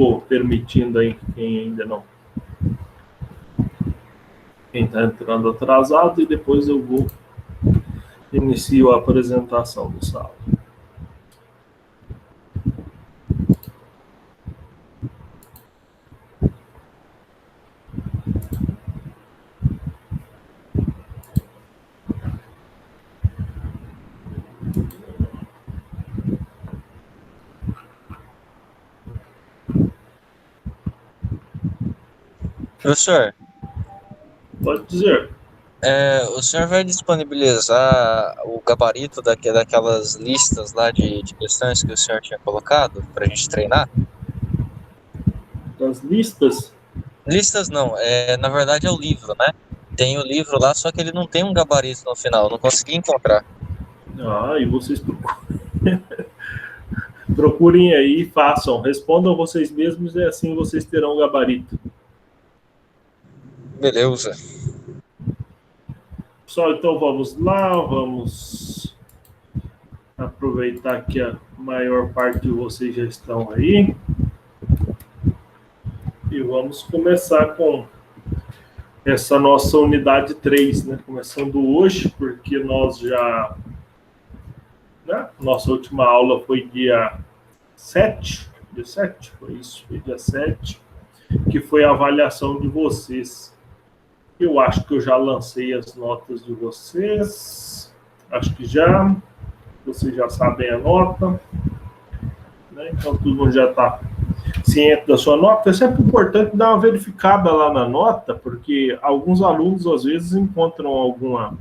vou permitindo aí quem ainda não... Quem está entrando atrasado, e depois eu vou iniciar a apresentação do sábado. Professor, Pode dizer. o senhor vai disponibilizar o gabarito daquelas listas lá de questões que o senhor tinha colocado para a gente treinar? Das listas? Listas não, na verdade é o livro, né? Tem o livro lá, só que ele não tem um gabarito no final, não consegui encontrar. E vocês procurem aí, façam, respondam vocês mesmos e assim vocês terão o gabarito. Beleza. Pessoal, então vamos lá, vamos aproveitar que a maior parte de vocês já estão aí. E vamos começar com essa nossa unidade 3, né? Começando hoje, porque nós já... Né? Nossa última aula foi dia 7, foi isso, foi dia 7, que foi a avaliação de vocês. Eu acho que eu já lancei as notas de vocês, acho que já, vocês já sabem a nota, né? Então todo mundo já está ciente da sua nota. É sempre importante dar uma verificada lá na nota, porque alguns alunos às vezes encontram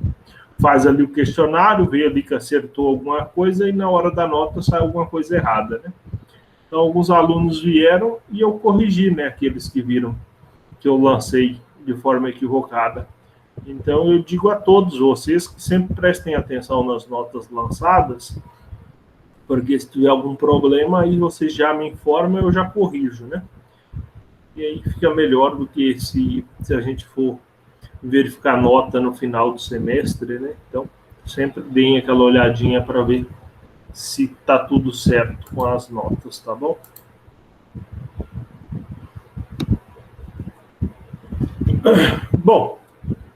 faz ali o questionário, vê ali que acertou alguma coisa e na hora da nota sai alguma coisa errada, né? Então, alguns alunos vieram e eu corrigi, né? Aqueles que viram que eu lancei de forma equivocada. Então, eu digo a todos vocês que sempre prestem atenção nas notas lançadas, porque se tiver algum problema, aí vocês já me informam, eu já corrijo, né? E aí fica melhor do que se a gente for verificar nota no final do semestre, né? Então, sempre deem aquela olhadinha para ver se está tudo certo com as notas, tá bom? Bom,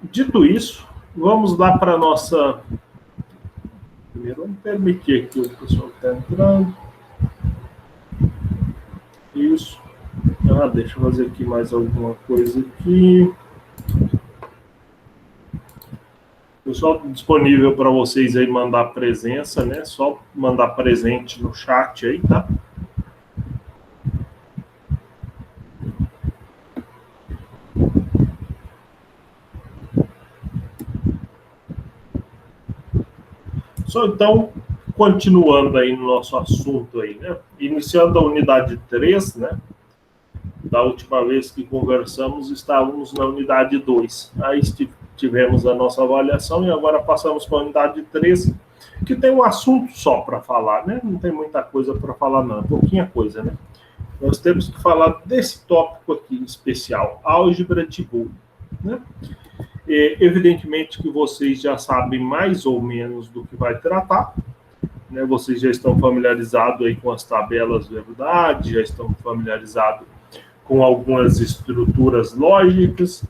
dito isso, vamos lá para a nossa... Primeiro, vamos permitir aqui o pessoal que está entrando. Isso. Deixa eu fazer aqui mais alguma coisa aqui. Pessoal, disponível para vocês aí mandar presença, né? Só mandar presente no chat aí, tá? Só então, continuando aí no nosso assunto aí, né? Iniciando a unidade 3, né? Da última vez que conversamos, estávamos na unidade 2. Aí tivemos a nossa avaliação e agora passamos para a unidade 3, que tem um assunto só para falar, né? Não tem muita coisa para falar, não. Pouquinha coisa, né? Nós temos que falar desse tópico aqui em especial, álgebra de Boole, né? Evidentemente que vocês já sabem mais ou menos do que vai tratar, né? Vocês já estão familiarizados aí com as tabelas de verdade, já estão familiarizados com algumas estruturas lógicas,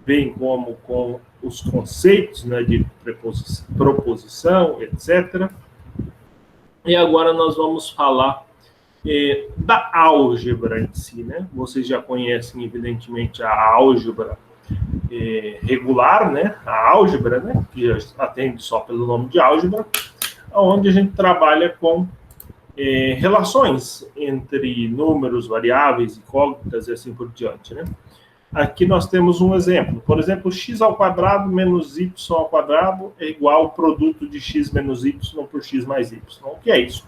bem como com os conceitos, né, de proposição, etc. E agora nós vamos falar da álgebra em si, né? Vocês já conhecem, evidentemente, a álgebra regular, né? A álgebra, né? Que atende só pelo nome de álgebra, onde a gente trabalha com relações entre números, variáveis, incógnitas e assim por diante, né? Aqui nós temos um exemplo. Por exemplo, x ao quadrado menos y ao quadrado é igual ao produto de x menos y por x mais y. O que é isso?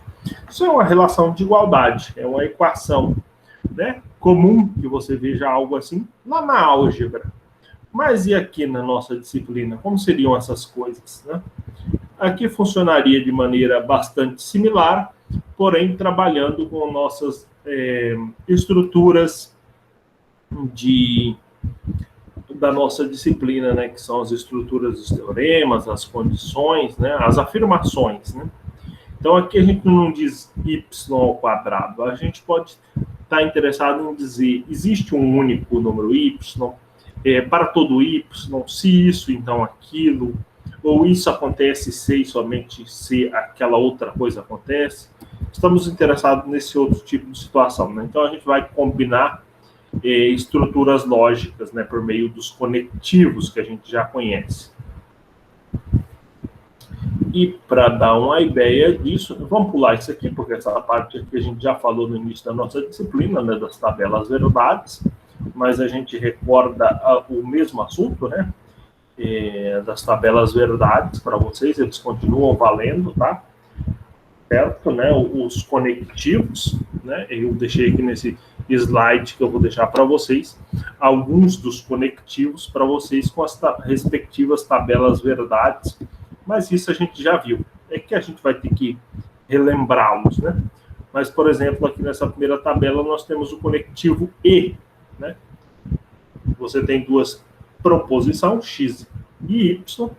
Isso é uma relação de igualdade, é uma equação, né, comum que você veja algo assim lá na álgebra. Mas e aqui na nossa disciplina? Como seriam essas coisas, né? Aqui funcionaria de maneira bastante similar, porém trabalhando com nossas estruturas da nossa disciplina, né, que são as estruturas dos teoremas, as condições, né, as afirmações, né? Então aqui a gente não diz y ao quadrado, a gente pode está interessado em dizer, existe um único número y, para todo y, se isso, então aquilo, ou isso acontece se e somente se aquela outra coisa acontece. Estamos interessados nesse outro tipo de situação, né? Então a gente vai combinar estruturas lógicas, né, por meio dos conectivos que a gente já conhece. E para dar uma ideia disso, vamos pular isso aqui, porque essa parte aqui a gente já falou no início da nossa disciplina, né, das tabelas verdades, mas a gente recorda o mesmo assunto, né, das tabelas verdades para vocês, eles continuam valendo, tá? Certo, né, os conectivos, né, eu deixei aqui nesse slide que eu vou deixar para vocês, alguns dos conectivos para vocês com as respectivas tabelas verdades, mas isso a gente já viu, é que a gente vai ter que relembrá-los, né? Mas, por exemplo, aqui nessa primeira tabela nós temos o conectivo E, né? Você tem duas proposições, x e y,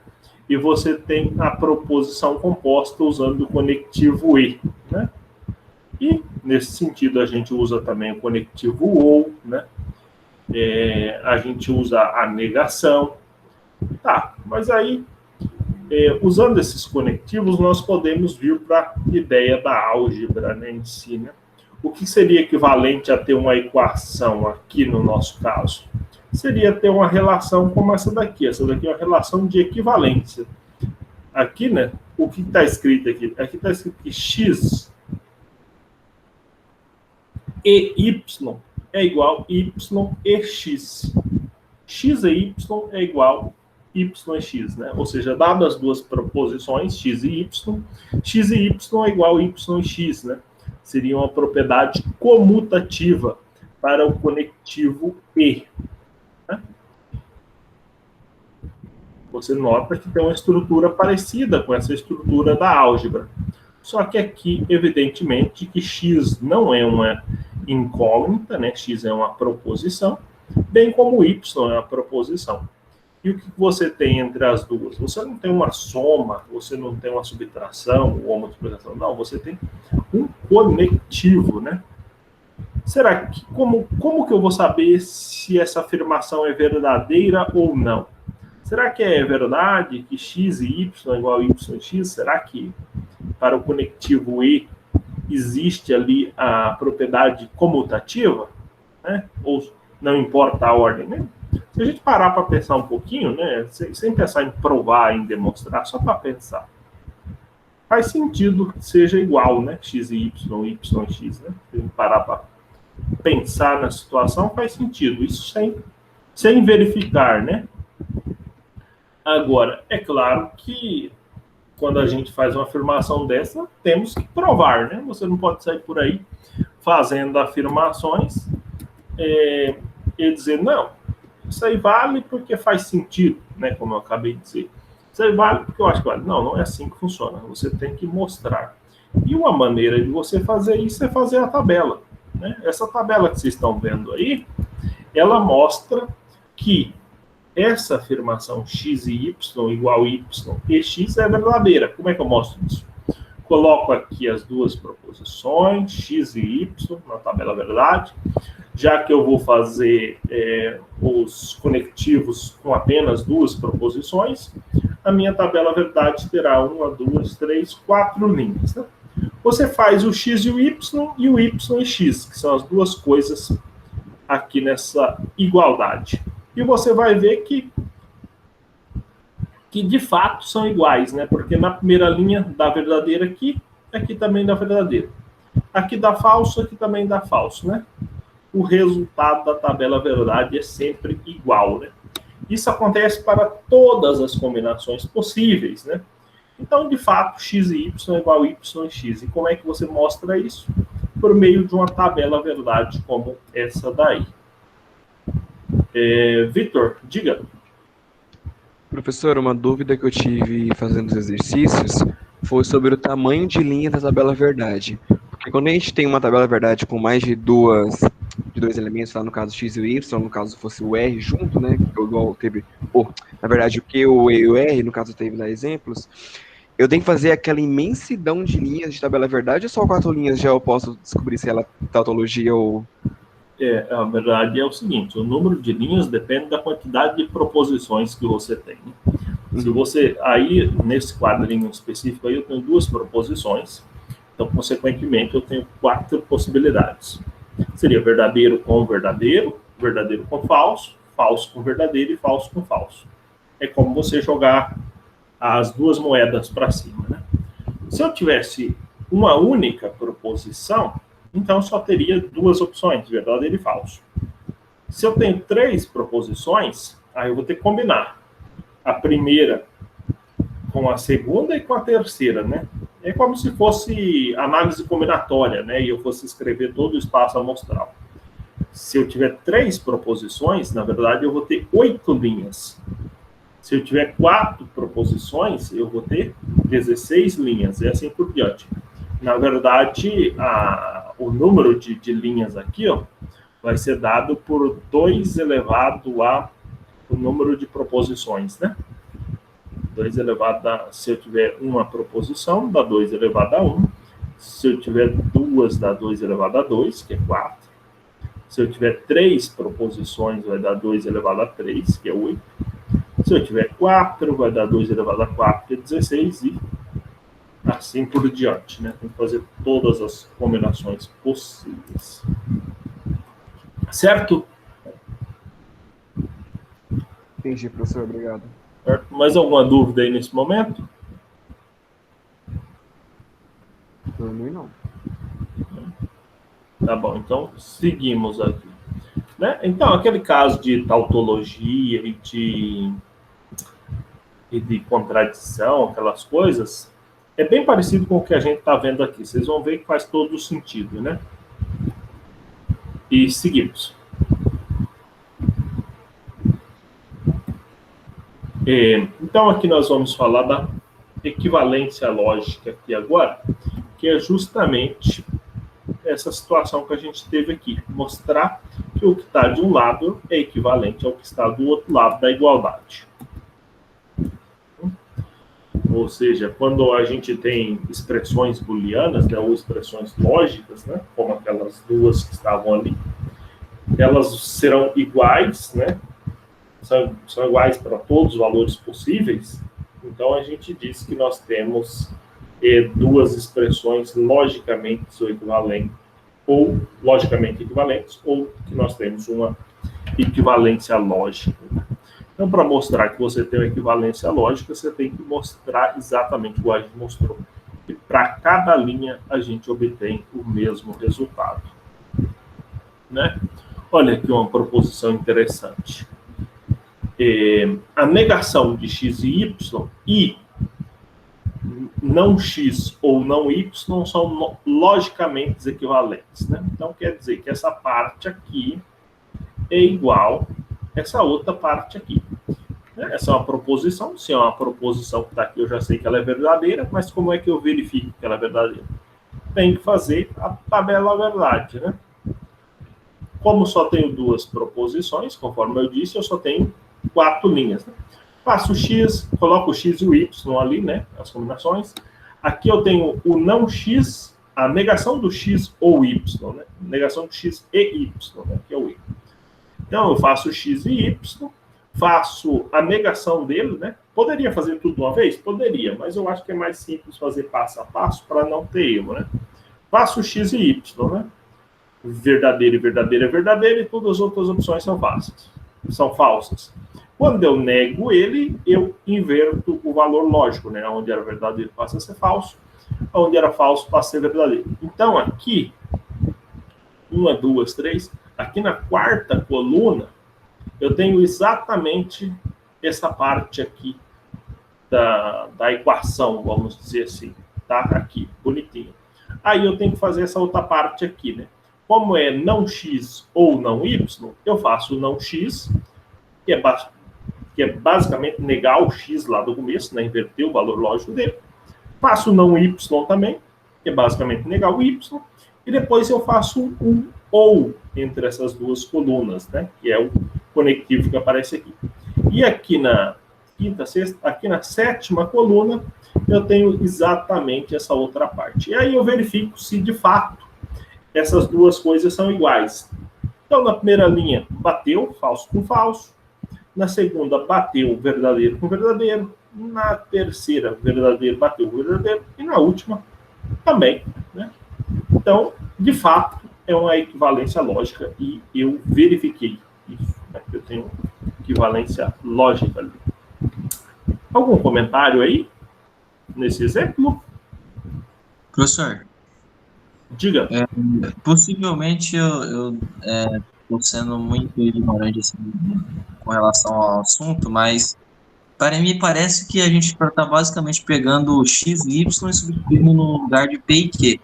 e você tem a proposição composta usando o conectivo E, né? E, nesse sentido, a gente usa também o conectivo OU, né? A gente usa a negação. Tá, mas aí, usando esses conectivos, nós podemos vir para a ideia da álgebra, né, em si, né? O que seria equivalente a ter uma equação aqui no nosso caso? Seria ter uma relação como essa daqui. Essa daqui é uma relação de equivalência. Aqui, né, o que está escrito aqui? Aqui está escrito que x e y é igual y e x. X e y é igual y e x, né? Ou seja, dadas as duas proposições, x e y é igual y e x, né? Seria uma propriedade comutativa para o conectivo E. Né? Você nota que tem uma estrutura parecida com essa estrutura da álgebra. Só que aqui, evidentemente, que x não é uma incógnita, né? X é uma proposição, bem como y é uma proposição. E o que você tem entre as duas? Você não tem uma soma, você não tem uma subtração ou multiplicação, não, você tem um conectivo, né? Será que, como que eu vou saber se essa afirmação é verdadeira ou não? Será que é verdade que x e y é igual a y e x? Será que para o conectivo E existe ali a propriedade comutativa? Né? Ou não importa a ordem, né? Se a gente parar para pensar um pouquinho, né, sem pensar em provar, em demonstrar, só para pensar, faz sentido que seja igual, né, x e y e x, né? Se a gente parar para pensar na situação, faz sentido, isso sem verificar, né? Agora, é claro que quando a gente faz uma afirmação dessa, temos que provar, né? Você não pode sair por aí fazendo afirmações e dizer, não, isso aí vale porque faz sentido, né? Como eu acabei de dizer. Isso aí vale porque eu acho que vale. Não, não é assim que funciona. Você tem que mostrar. E uma maneira de você fazer isso é fazer a tabela, né? Essa tabela que vocês estão vendo aí, ela mostra que essa afirmação x e y igual a y e x é verdadeira. Como é que eu mostro isso? Coloco aqui as duas proposições, x e y, na tabela verdade. Já que eu vou fazer os conectivos com apenas duas proposições, a minha tabela verdade terá 1, 2, 3, 4 linhas. Né? Você faz o x e o y e x, que são as duas coisas aqui nessa igualdade. E você vai ver que de fato são iguais, né? Porque na primeira linha dá verdadeira aqui também dá verdadeira. Aqui dá falso, aqui também dá falso, né? O resultado da tabela verdade é sempre igual, né? Isso acontece para todas as combinações possíveis, né? Então, de fato, x e y é igual a y e x. E como é que você mostra isso? Por meio de uma tabela verdade como essa daí. Vitor, diga. Professor, uma dúvida que eu tive fazendo os exercícios foi sobre o tamanho de linha da tabela verdade. Porque quando a gente tem uma tabela verdade com mais de dois elementos, lá no caso x e o y, no caso fosse o r junto, né? Igual teve, na verdade, o q, o e e o r, no caso teve lá exemplos. eu tenho que fazer aquela imensidão de linhas de tabela verdade ou só 4 linhas já eu posso descobrir se ela é tautologia ou... A verdade é o seguinte, o número de linhas depende da quantidade de proposições que você tem. Se você, aí, nesse quadrinho específico aí, eu tenho 2 proposições, então, consequentemente, eu tenho 4 possibilidades. Seria verdadeiro com verdadeiro, verdadeiro com falso, falso com verdadeiro e falso com falso. É como você jogar as 2 moedas para cima, né? Se eu tivesse uma única proposição, então só teria 2 opções, verdadeiro e falso. Se eu tenho 3 proposições, aí eu vou ter que combinar a primeira com a segunda e com a terceira, né? É como se fosse análise combinatória, né? E eu fosse escrever todo o espaço amostral. Se eu tiver 3 proposições, na verdade eu vou ter 8 linhas. Se eu tiver 4 proposições, eu vou ter 16 linhas, e assim por diante. Na verdade, o número de linhas aqui, ó, vai ser dado por 2 elevado a o número de proposições, né? 2 elevado a... Se eu tiver uma proposição, dá 2 elevado a 1. Se eu tiver 2, dá 2 elevado a 2, que é 4. Se eu tiver 3 proposições, vai dar 2 elevado a 3, que é 8. Se eu tiver 4, vai dar 2 elevado a 4, que é 16, e assim por diante, né? Tem que fazer todas as combinações possíveis. Certo? Entendi, professor, obrigado. Mais alguma dúvida aí nesse momento? Não. Tá bom, então seguimos aqui. Né? Então, aquele caso de tautologia e de contradição, aquelas coisas, é bem parecido com o que a gente está vendo aqui. Vocês vão ver que faz todo o sentido, né? E seguimos. Então, aqui nós vamos falar da equivalência lógica aqui agora, que é justamente essa situação que a gente teve aqui. Mostrar que o que está de um lado é equivalente ao que está do outro lado da igualdade. Ou seja, quando a gente tem expressões booleanas, né, ou expressões lógicas, né, como aquelas 2 que estavam ali, elas serão iguais, né, são iguais para todos os valores possíveis. Então, a gente diz que nós temos 2 expressões logicamente equivalentes, ou que nós temos uma equivalência lógica. Então, para mostrar que você tem uma equivalência lógica, você tem que mostrar exatamente o que a gente mostrou. E para cada linha, a gente obtém o mesmo resultado. Né? Olha aqui uma proposição interessante. A negação de x e y e não x ou não y são logicamente equivalentes. Né? Então, quer dizer que essa parte aqui é igual a essa outra parte aqui. Essa é uma proposição. Se é uma proposição que está aqui, eu já sei que ela é verdadeira, mas como é que eu verifico que ela é verdadeira? Tem que fazer a tabela verdade. Né? Como só tenho 2 proposições, conforme eu disse, eu só tenho 4 linhas. Né? Faço o x, coloco o x e o y ali, né? As combinações. Aqui eu tenho o não x, a negação do x ou y, né? Negação do x e y, né? Que é o y. Então, eu faço x e y, faço a negação dele, né? Poderia fazer tudo de uma vez? Poderia, mas eu acho que é mais simples fazer passo a passo para não ter erro, né? Faço x e y, né? Verdadeiro e verdadeiro é verdadeiro, e todas as outras opções são falsas. Quando eu nego ele, eu inverto o valor lógico, né? Onde era verdadeiro passa a ser falso, onde era falso passa a ser verdadeiro. Então, aqui, 1, 2, 3, aqui na 4ª coluna, eu tenho exatamente essa parte aqui da equação, vamos dizer assim, tá? Aqui, bonitinho. Aí eu tenho que fazer essa outra parte aqui, né? Como é não x ou não y, eu faço o não x, que é basicamente negar o x lá do começo, né? Inverter o valor lógico dele. Faço o não y também, que é basicamente negar o y. E depois eu faço um ou entre essas 2 colunas, né? Que é o conectivo que aparece aqui. E aqui na 5ª, 6ª, aqui na 7ª coluna, eu tenho exatamente essa outra parte. E aí eu verifico se, de fato, essas duas coisas são iguais. Então, na primeira linha, bateu, falso com falso. Na segunda, bateu verdadeiro com verdadeiro. Na terceira, verdadeiro bateu com verdadeiro. E na última, também. Né? Então, de fato, é uma equivalência lógica e eu verifiquei isso. Né? Eu tenho equivalência lógica ali. Algum comentário aí nesse exemplo? Professor, Diga. possivelmente eu estou sendo muito ignorante assim, com relação ao assunto, mas para mim parece que a gente está basicamente pegando x e y e substituindo no lugar de p e q.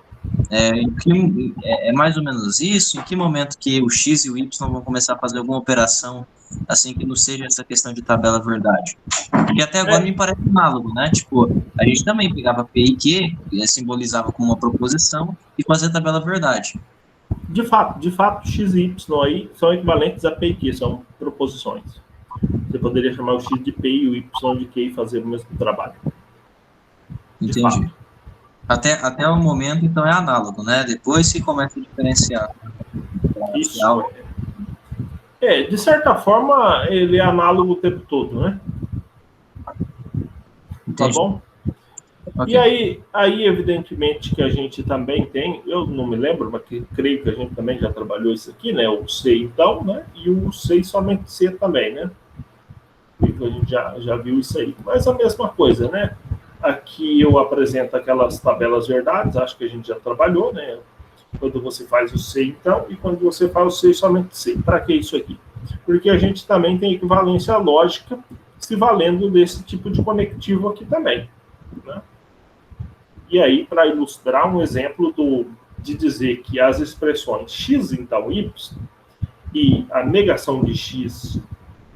É mais ou menos isso? Em que momento que o x e o y vão começar a fazer alguma operação assim que não seja essa questão de tabela verdade? Porque até agora me parece análogo, né? Tipo, a gente também pegava P e Q, simbolizava como uma proposição, e fazia a tabela verdade. De fato, x e y aí são equivalentes a P e Q, são proposições. Você poderia chamar o x de P e o y de Q e fazer o mesmo trabalho. Entendi. Até o momento, então, é análogo, né? Depois que começa a diferenciar. Isso. De certa forma, ele é análogo o tempo todo, né? Entendi. Tá bom? Okay. E aí, evidentemente, que a gente também tem, eu não me lembro, mas creio que a gente também já trabalhou isso aqui, né? O C, então, né? E o C e somente C também, né? A gente já viu isso aí. Mas a mesma coisa, né? Aqui eu apresento aquelas tabelas verdades, acho que a gente já trabalhou, né? Quando você faz o C, então, e quando você faz o C e somente C. Para que isso aqui? Porque a gente também tem equivalência lógica se valendo desse tipo de conectivo aqui também. Né? E aí, para ilustrar um exemplo de dizer que as expressões x, então, y, e a negação de x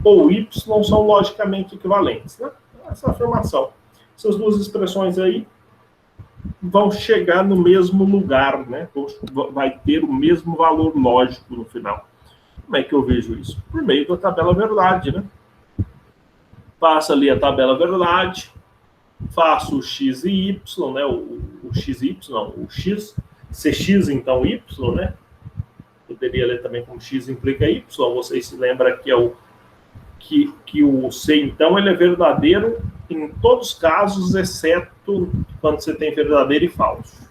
ou y são logicamente equivalentes. Né? Essa afirmação. Essas duas expressões aí vão chegar no mesmo lugar, né? Vai ter o mesmo valor lógico no final. Como é que eu vejo isso? Por meio da tabela verdade, né? Passa ali a tabela verdade, faço o x e y, né? O x e y, não, o x, cx então y, né? Poderia ler também como x implica y, vocês se lembram que é que o C, então, ele é verdadeiro em todos os casos, exceto quando você tem verdadeiro e falso.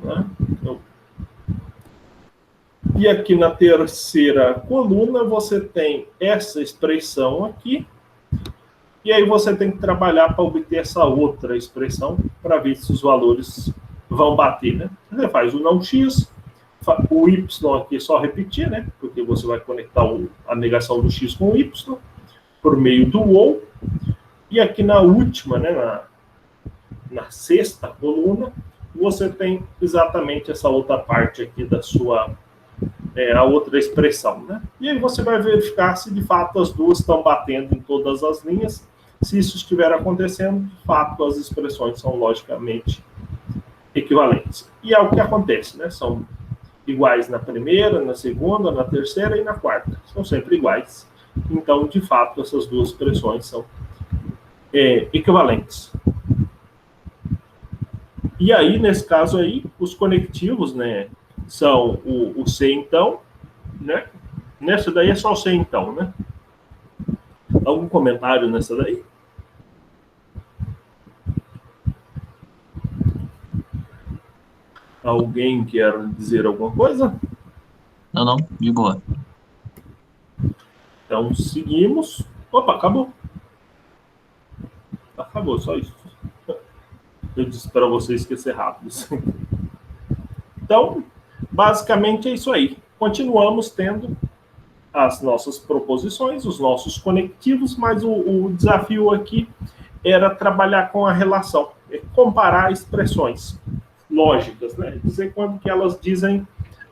Né? Então, e aqui na terceira coluna, você tem essa expressão aqui, e aí você tem que trabalhar para obter essa outra expressão, para ver se os valores vão bater. Né? Você faz o não x, o y aqui é só repetir, né? Porque você vai conectar a negação do x com o y por meio do ou. E aqui na última, né, na sexta coluna, você tem exatamente essa outra parte aqui da sua a outra expressão, né? E aí você vai verificar se de fato as duas estão batendo em todas as linhas. Se isso estiver acontecendo, de fato as expressões são logicamente equivalentes. E é o que acontece, né? São iguais na primeira, na segunda, na terceira e na quarta. São sempre iguais. Então, de fato, essas duas expressões são equivalentes. E aí, nesse caso aí, os conectivos, né, são o C, então, né? Nessa daí é só o C, então, né? Algum comentário nessa daí? Alguém quer dizer alguma coisa? Não, de boa. Então, seguimos. Opa, acabou. Acabou, só isso. Eu disse para você esquecer rápido. Então, basicamente é isso aí. Continuamos tendo as nossas proposições, os nossos conectivos, mas o desafio aqui era trabalhar com a relação, comparar expressões lógicas, né? Dizer quando que elas dizem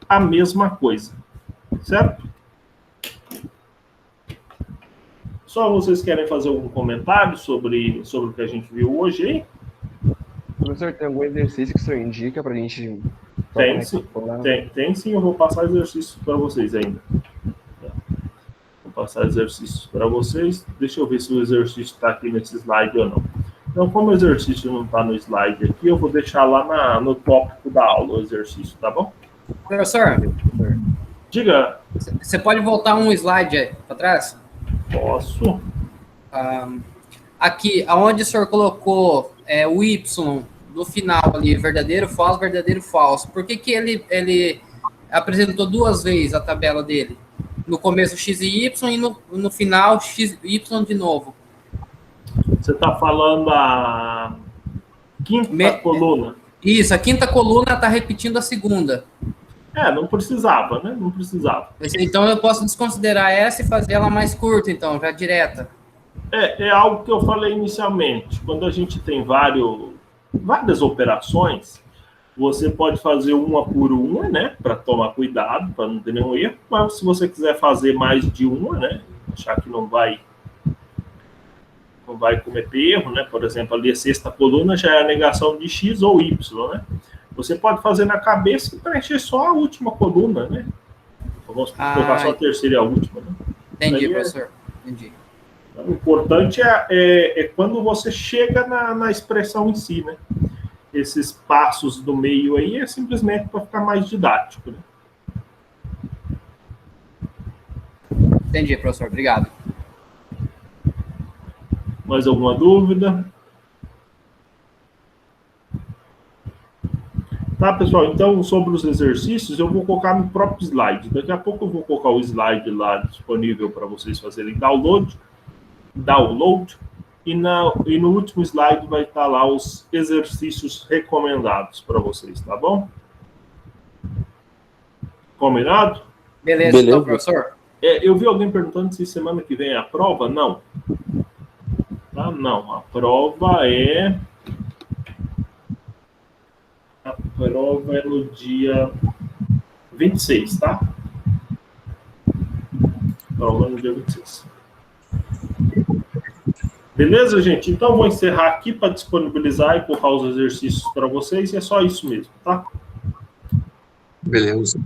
a mesma coisa, certo? Só vocês querem fazer algum comentário sobre o que a gente viu hoje aí? Professor, tem algum exercício que o senhor indica para a gente... Tem sim, eu vou passar exercícios para vocês ainda. Vou passar exercícios para vocês. Deixa eu ver se o exercício está aqui nesse slide ou não. Então, como o exercício não está no slide aqui, eu vou deixar lá no tópico da aula o exercício, tá bom? Professor, Diga. você pode voltar um slide para trás? Posso. Aqui, aonde o senhor colocou o Y no final ali, verdadeiro, falso. Por que ele apresentou duas vezes a tabela dele? No começo X e Y e no final X e Y de novo. Você está falando a quinta coluna. Isso, a quinta coluna está repetindo a segunda. Não precisava, né? Não precisava. Então eu posso desconsiderar essa e fazer ela mais curta, então, já direta. É algo que eu falei inicialmente. Quando a gente tem várias operações, você pode fazer uma por uma, né? Para tomar cuidado, para não ter nenhum erro. Mas se você quiser fazer mais de uma, né? Achar que não vai cometer erro, né? Por exemplo, ali a sexta coluna já é a negação de X ou Y, né? Você pode fazer na cabeça e preencher só a última coluna, né? Vamos colocar só a terceira e a última, né? Entendi, professor. Entendi. O importante é quando você chega na expressão em si, né? Esses passos do meio aí é simplesmente para ficar mais didático, né? Entendi, professor. Obrigado. Mais alguma dúvida? Tá, pessoal? Então, sobre os exercícios, eu vou colocar no próprio slide. Daqui a pouco eu vou colocar o slide lá disponível para vocês fazerem download. E no último slide vai estar lá os exercícios recomendados para vocês, tá bom? Combinado? Beleza. Então, professor. Eu vi alguém perguntando se semana que vem é a prova. Não. Tá? Não. A prova é no dia 26, tá? Prova no dia 26. Beleza, gente? Então, vou encerrar aqui para disponibilizar e colocar os exercícios para vocês. E é só isso mesmo, tá? Beleza.